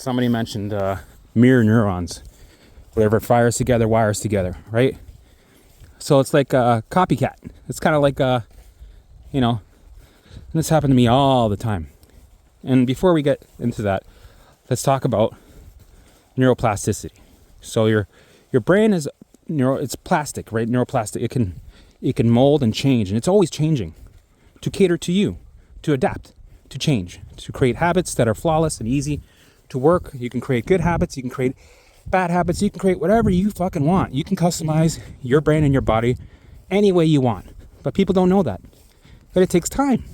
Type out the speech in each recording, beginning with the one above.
somebody mentioned mirror neurons. Whatever fires together, wires together, right? So it's like a copycat. It's kind of like, and this happened to me all the time. And before we get into that, let's talk about neuroplasticity. So your brain is it's plastic, right? Neuroplastic. It can mold and change, and it's always changing to cater to you, to adapt, to change, to create habits that are flawless and easy to work. You can create good habits, you can create bad habits, you can create whatever you fucking want. You can customize your brain and your body any way you want. But people don't know that. But it takes time,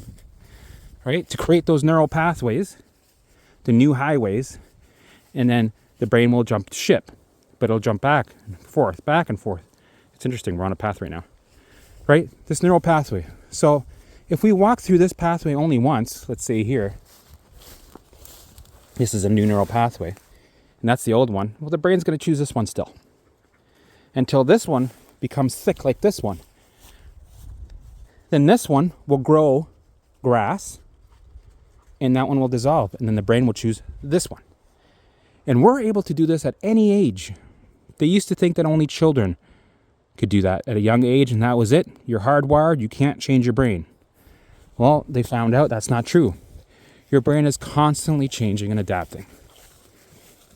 right? To create those neural pathways, the new highways, and then the brain will jump ship. But it'll jump back and forth. It's interesting, we're on a path right now. Right? This neural pathway. So if we walk through this pathway only once, let's say here, this is a new neural pathway, and that's the old one, well, the brain's going to choose this one still. Until this one becomes thick like this one. Then this one will grow grass, and that one will dissolve, and then the brain will choose this one. And we're able to do this at any age. They used to think that only children could do that at a young age, and that was it. You're hardwired, you can't change your brain. Well, they found out that's not true. Your brain is constantly changing and adapting.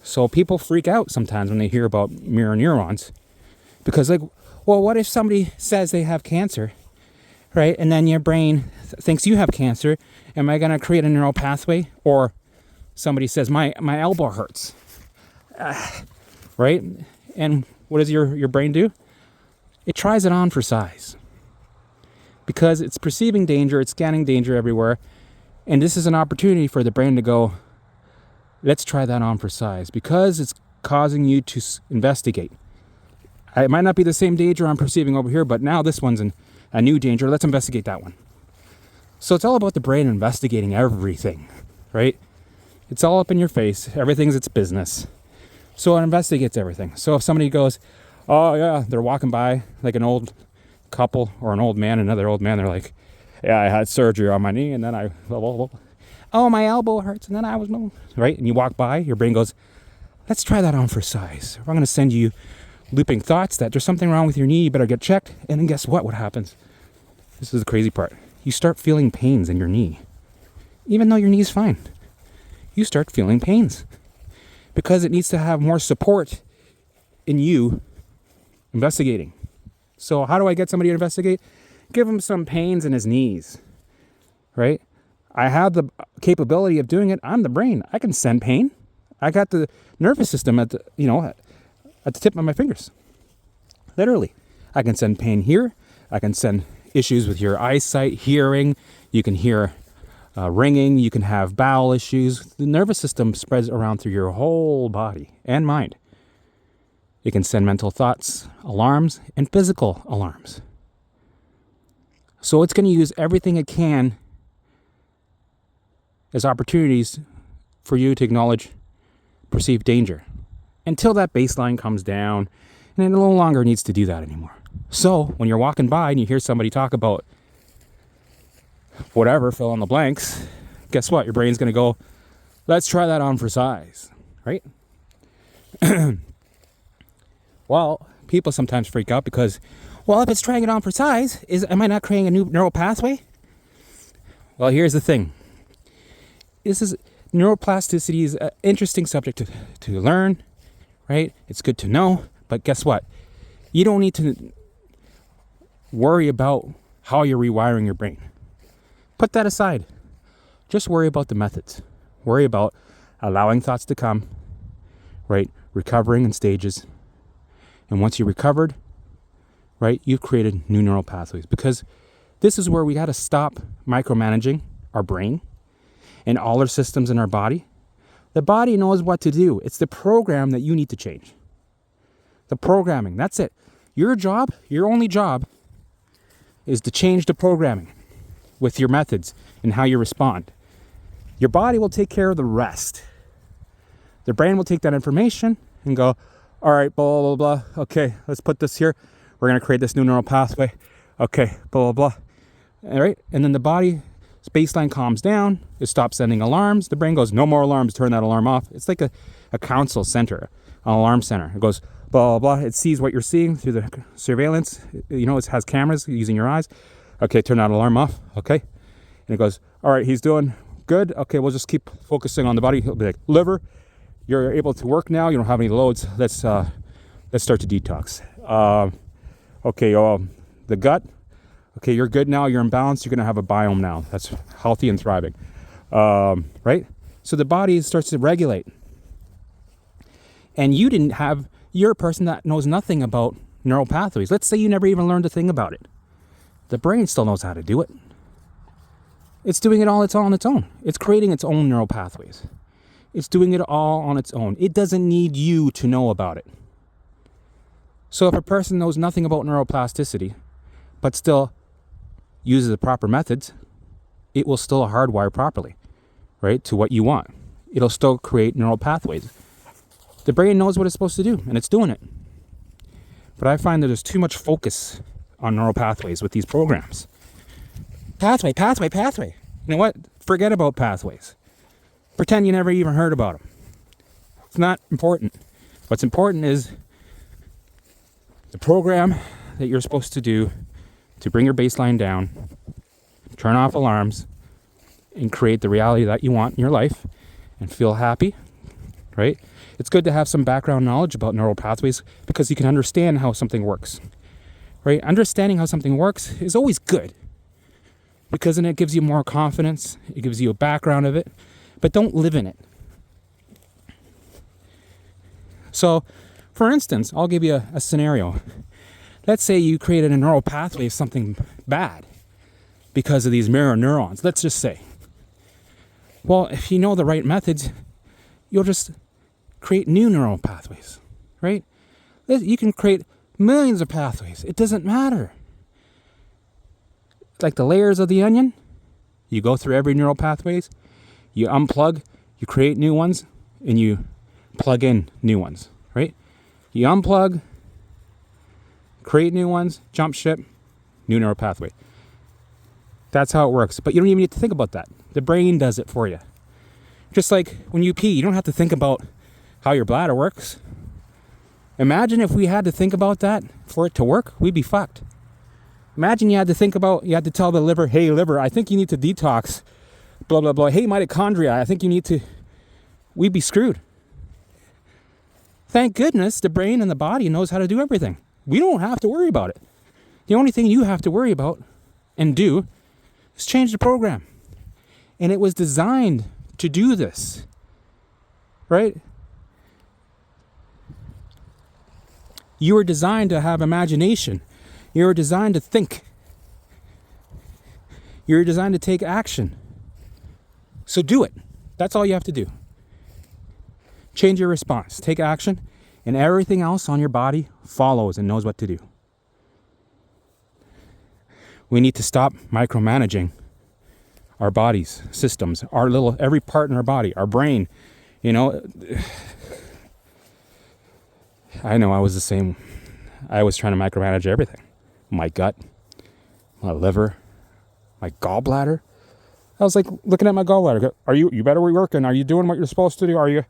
So people freak out sometimes when they hear about mirror neurons. Because well, what if somebody says they have cancer, right? And then your brain thinks you have cancer. Am I going to create a neural pathway? Or somebody says, my elbow hurts, right? And what does your brain do? It tries it on for size. Because it's perceiving danger, it's scanning danger everywhere. And this is an opportunity for the brain to go, let's try that on for size. Because it's causing you to investigate. It might not be the same danger I'm perceiving over here, but now this one's a new danger. Let's investigate that one. So it's all about the brain investigating everything, right? It's all up in your face. Everything's its business. So it investigates everything. So if somebody goes, oh yeah, they're walking by like an old couple or an old man, another old man, they're like, yeah, I had surgery on my knee and then oh, my elbow hurts and then I was, right? And you walk by, your brain goes, let's try that on for size. I'm going to send you looping thoughts that there's something wrong with your knee, you better get checked. And then guess what happens? This is the crazy part. You start feeling pains in your knee. Even though your knee is fine. You start feeling pains. Because it needs to have more support in you investigating. So how do I get somebody to investigate? Give him some pains in his knees, right? I have the capability of doing it. I'm the brain. I can send pain. I got the nervous system at the tip of my fingers. Literally. I can send pain here. I can send issues with your eyesight, hearing. You can hear ringing. You can have bowel issues. The nervous system spreads around through your whole body and mind. It can send mental thoughts, alarms, and physical alarms. So it's going to use everything it can as opportunities for you to acknowledge perceived danger until that baseline comes down and it no longer needs to do that anymore. So when you're walking by and you hear somebody talk about whatever, fill in the blanks, guess what? Your brain's going to go, let's try that on for size, right? Well, people sometimes freak out because, well, if it's trying it on for size, am I not creating a new neural pathway? Well, here's the thing. Neuroplasticity is an interesting subject to learn, right? It's good to know, but guess what? You don't need to worry about how you're rewiring your brain. Put that aside. Just worry about the methods. Worry about allowing thoughts to come, right? Recovering in stages. And once you're recovered, right, you've created new neural pathways. Because this is where we got to stop micromanaging our brain and all our systems in our body. The body knows what to do. It's the program that you need to change. The programming, that's it. Your job, your only job, is to change the programming with your methods and how you respond. Your body will take care of the rest. The brain will take that information and go, all right, blah, blah, blah. Okay, let's put this here. We're going to create this new neural pathway. Okay, blah, blah, blah. All right, and then the body Baseline calms down. It stops sending alarms. The brain goes, no more alarms. Turn that alarm off. It's like a council center, an alarm center. It goes, blah, blah, blah. It sees what you're seeing through the surveillance. You know, it has cameras using your eyes. Okay, turn that alarm off. Okay. And it goes, all right, he's doing good. Okay, we'll just keep focusing on the body. He'll be like, liver, you're able to work now. You don't have any loads. Let's start to detox. The gut. Okay, you're good now. You're in balance. You're going to have a biome now that's healthy and thriving. Right? So the body starts to regulate. And you're a person that knows nothing about neural pathways. Let's say you never even learned a thing about it. The brain still knows how to do it. It's doing it all on its own. It's creating its own neural pathways. It's doing it all on its own. It doesn't need you to know about it. So if a person knows nothing about neuroplasticity, but still uses the proper methods, it will still hardwire properly, right, to what you want. It'll still create neural pathways. The brain knows what it's supposed to do, and it's doing it. But I find that there's too much focus on neural pathways with these programs. Pathway. You know what? Forget about pathways. Pretend you never even heard about them. It's not important. What's important is the program that you're supposed to do to bring your baseline down, turn off alarms, and create the reality that you want in your life and feel happy, right? It's good to have some background knowledge about neural pathways because you can understand how something works, right? Understanding how something works is always good because then it gives you more confidence, it gives you a background of it, but don't live in it. So, for instance, I'll give you a scenario. Let's say you created a neural pathway of something bad because of these mirror neurons, let's just say. Well, if you know the right methods, you'll just create new neural pathways, right? You can create millions of pathways. It doesn't matter. It's like the layers of the onion. You go through every neural pathways, you unplug, you create new ones, and you plug in new ones, right? You unplug, create new ones, jump ship, new neural pathway. That's how it works. But you don't even need to think about that. The brain does it for you. Just like when you pee, you don't have to think about how your bladder works. Imagine if we had to think about that for it to work, we'd be fucked. Imagine you had to tell the liver, hey liver, I think you need to detox, blah, blah, blah. Hey mitochondria, I think you need to, we'd be screwed. Thank goodness the brain and the body knows how to do everything. We don't have to worry about it. The only thing you have to worry about and do is change the program. And it was designed to do this, right? You were designed to have imagination. You were designed to think. You were designed to take action. So do it. That's all you have to do. Change your response. Take action. And everything else on your body follows and knows what to do. We need to stop micromanaging our bodies, systems, every part in our body, our brain. You know, I know I was the same. I was trying to micromanage everything. My gut, my liver, my gallbladder. I was like looking at my gallbladder. You better be working. Are you doing what you're supposed to do? Are you?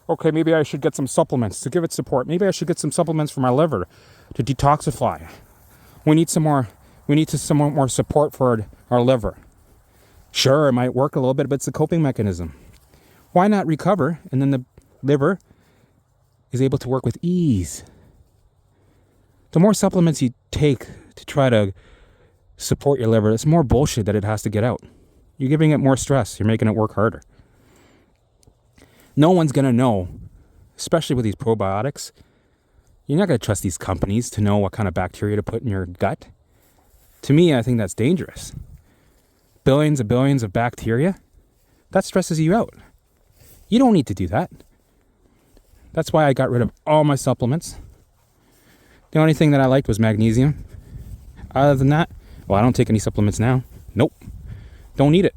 Okay, maybe I should get some supplements to give it support. Maybe I should get some supplements for my liver to detoxify. We need some more support for our liver. Sure, it might work a little bit, but it's a coping mechanism. Why not recover? And then the liver is able to work with ease. The more supplements you take to try to support your liver, it's more bullshit that it has to get out. You're giving it more stress. You're making it work harder. No one's going to know, especially with these probiotics. You're not going to trust these companies to know what kind of bacteria to put in your gut. To me, I think that's dangerous. Billions of bacteria, that stresses you out. You don't need to do that. That's why I got rid of all my supplements. The only thing that I liked was magnesium. Other than that, well, I don't take any supplements now. Nope. Don't need it.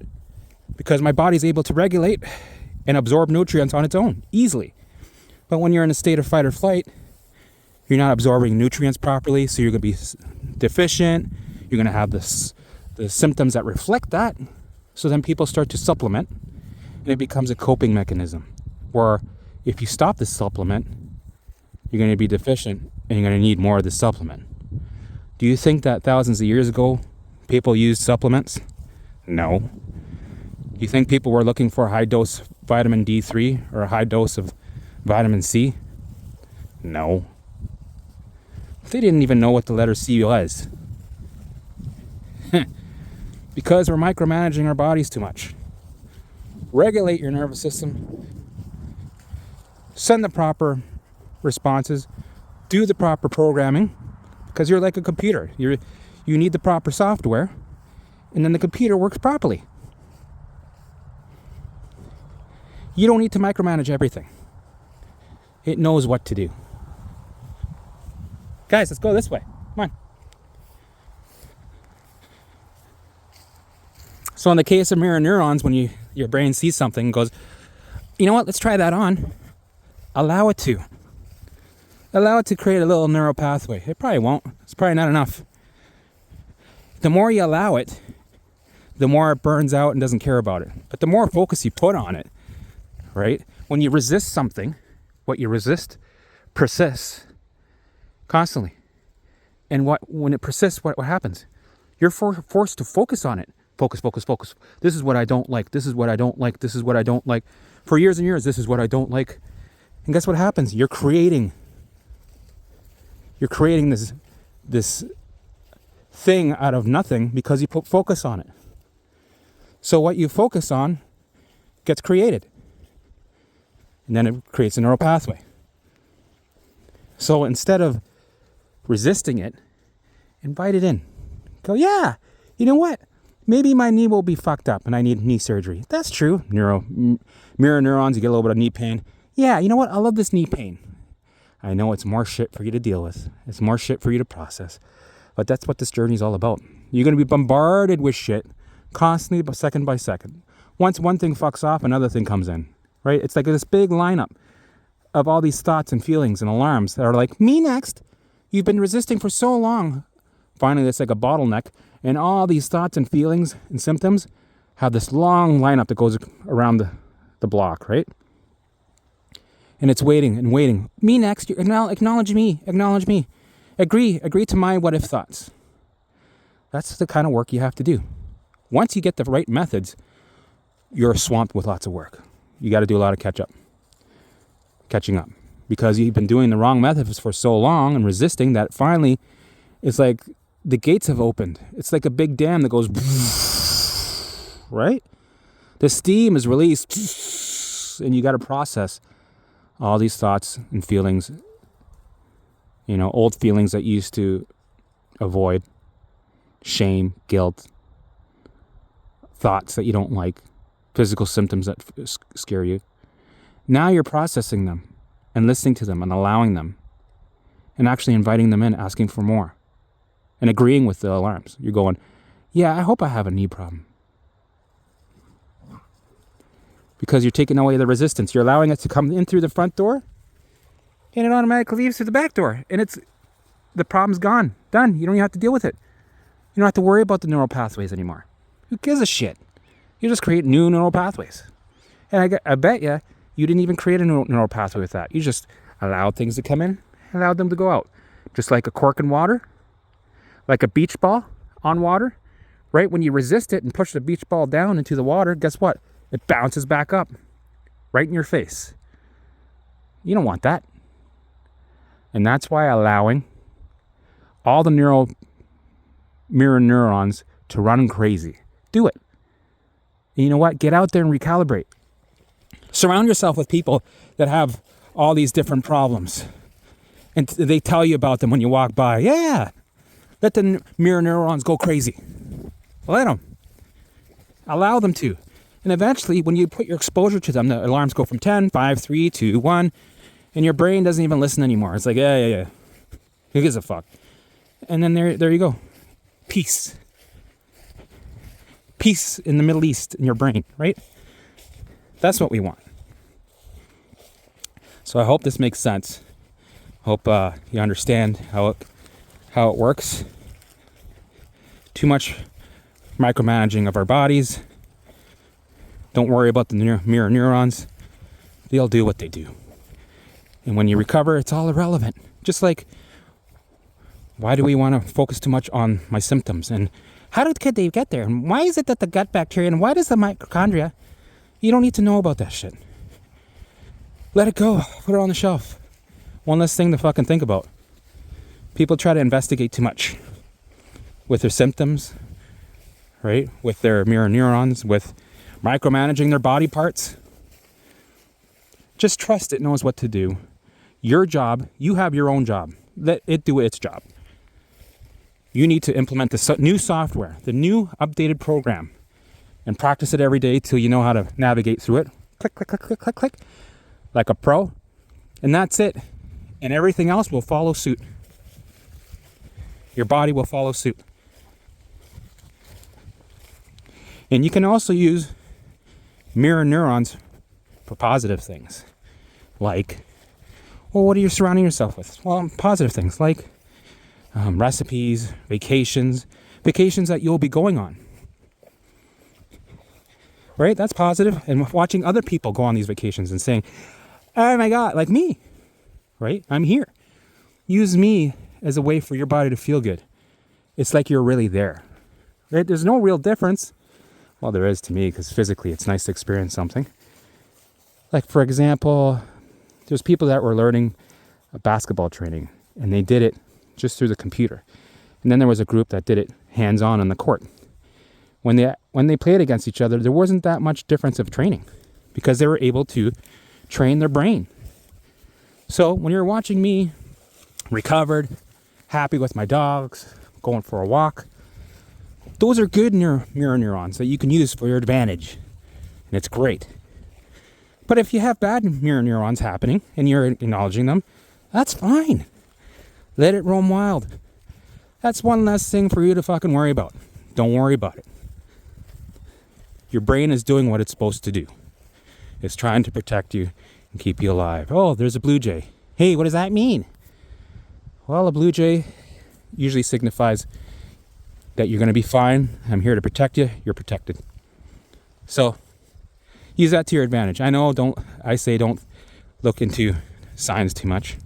Because my body's able to regulate and absorb nutrients on its own, easily. But when you're in a state of fight or flight, you're not absorbing nutrients properly, so you're going to be deficient. You're going to have the the symptoms that reflect that. So then people start to supplement, and it becomes a coping mechanism. Where if you stop this supplement, you're going to be deficient and you're going to need more of the supplement. Do you think that thousands of years ago people used supplements? No. You think people were looking for a high dose vitamin D3 or a high dose of vitamin C? No. They didn't even know what the letter C was. Because we're micromanaging our bodies too much. Regulate your nervous system. Send the proper responses. Do the proper programming. Because you're like a computer. You need the proper software. And then the computer works properly. You don't need to micromanage everything. It knows what to do. Guys, let's go this way. Come on. So in the case of mirror neurons, when your brain sees something and goes, you know what, let's try that on. Allow it to. Allow it to create a little neural pathway. It probably won't. It's probably not enough. The more you allow it, the more it burns out and doesn't care about it. But the more focus you put on it, right? When you resist something, what you resist persists constantly. And when it persists, what happens? You're forced to focus on it. Focus. This is what I don't like. This is what I don't like. This is what I don't like. For years and years, this is what I don't like. And guess what happens? You're creating this thing out of nothing because you put focus on it. So what you focus on gets created. And then it creates a neural pathway. So instead of resisting it, invite it in. Go, yeah, you know what? Maybe my knee will be fucked up and I need knee surgery. That's true. Mirror neurons, you get a little bit of knee pain. Yeah, you know what? I love this knee pain. I know it's more shit for you to deal with. It's more shit for you to process. But that's what this journey is all about. You're going to be bombarded with shit constantly, but second by second. Once one thing fucks off, another thing comes in. Right? It's like this big lineup of all these thoughts and feelings and alarms that are like, me next. You've been resisting for so long. Finally, it's like a bottleneck. And all these thoughts and feelings and symptoms have this long lineup that goes around the block, right? And it's waiting and waiting. Me next. Acknowledge me. Acknowledge me. Agree to my what-if thoughts. That's the kind of work you have to do. Once you get the right methods, you're swamped with lots of work. You got to do a lot of catching up. Because you've been doing the wrong methods for so long and resisting that finally it's like the gates have opened. It's like a big dam that goes, right? The steam is released and you got to process all these thoughts and feelings, old feelings that you used to avoid, shame, guilt, thoughts that you don't like, physical symptoms that scare you. Now you're processing them and listening to them and allowing them and actually inviting them in, asking for more and agreeing with the alarms. You're going, yeah, I hope I have a knee problem. Because you're taking away the resistance. You're allowing it to come in through the front door and it automatically leaves through the back door. And the problem's gone. Done. You don't even have to deal with it. You don't have to worry about the neural pathways anymore. Who gives a shit? You just create new neural pathways. And I bet you didn't even create a neural pathway with that. You just allowed things to come in, allowed them to go out. Just like a cork in water, like a beach ball on water, right? When you resist it and push the beach ball down into the water, guess what? It bounces back up right in your face. You don't want that. And that's why allowing all the mirror neurons to run crazy. Do it. And you know what? Get out there and recalibrate. Surround yourself with people that have all these different problems. And they tell you about them when you walk by. Yeah. Let the mirror neurons go crazy. Let them. Allow them to. And eventually, when you put your exposure to them, the alarms go from 10, 5, 3, 2, 1. And your brain doesn't even listen anymore. It's like, yeah. Who gives a fuck? And then there you go. Peace. Peace in the Middle East in your brain, right? That's what we want. So I hope this makes sense. Hope you understand how it works. Too much micromanaging of our bodies. Don't worry about the mirror neurons. They'll do what they do. And when you recover, it's all irrelevant. Just like, why do we want to focus too much on my symptoms? And how could they get there? And why is it that the gut bacteria, and why does the mitochondria? You don't need to know about that shit. Let it go. Put it on the shelf. One less thing to fucking think about. People try to investigate too much with their symptoms, right? With their mirror neurons, with micromanaging their body parts. Just trust it knows what to do. Your job, you have your own job. Let it do its job. You need to implement the new software, the new updated program, and practice it every day till you know how to navigate through it. Click, click, click, click, click, click, like a pro. And that's it. And everything else will follow suit. Your body will follow suit. And you can also use mirror neurons for positive things. Like, well, what are you surrounding yourself with? Well, positive things like recipes, vacations that you'll be going on. Right? That's positive. And watching other people go on these vacations and saying, oh my God, like me. Right? I'm here. Use me as a way for your body to feel good. It's like you're really there. Right? There's no real difference. Well, there is to me, because physically it's nice to experience something. Like, for example, there's people that were learning basketball training, and they did it just through the computer. And then there was a group that did it hands-on the court. When they played against each other, there wasn't that much difference of training, because they were able to train their brain. So when you're watching me recovered, happy with my dogs, going for a walk, those are good mirror neurons that you can use for your advantage. And it's great. But if you have bad mirror neurons happening and you're acknowledging them, that's fine. Let it roam wild. That's one less thing for you to fucking worry about. Don't worry about it. Your brain is doing what it's supposed to do. It's trying to protect you and keep you alive. Oh, there's a blue jay. Hey, what does that mean? Well, a blue jay usually signifies that you're going to be fine. I'm here to protect you. You're protected. So use that to your advantage. I know, don't look into signs too much.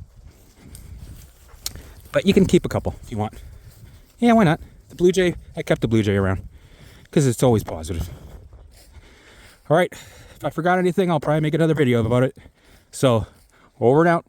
But you can keep a couple if you want. Yeah, why not? The blue jay, I kept the blue jay around because it's always positive. All right. If I forgot anything, I'll probably make another video about it. So, over and out.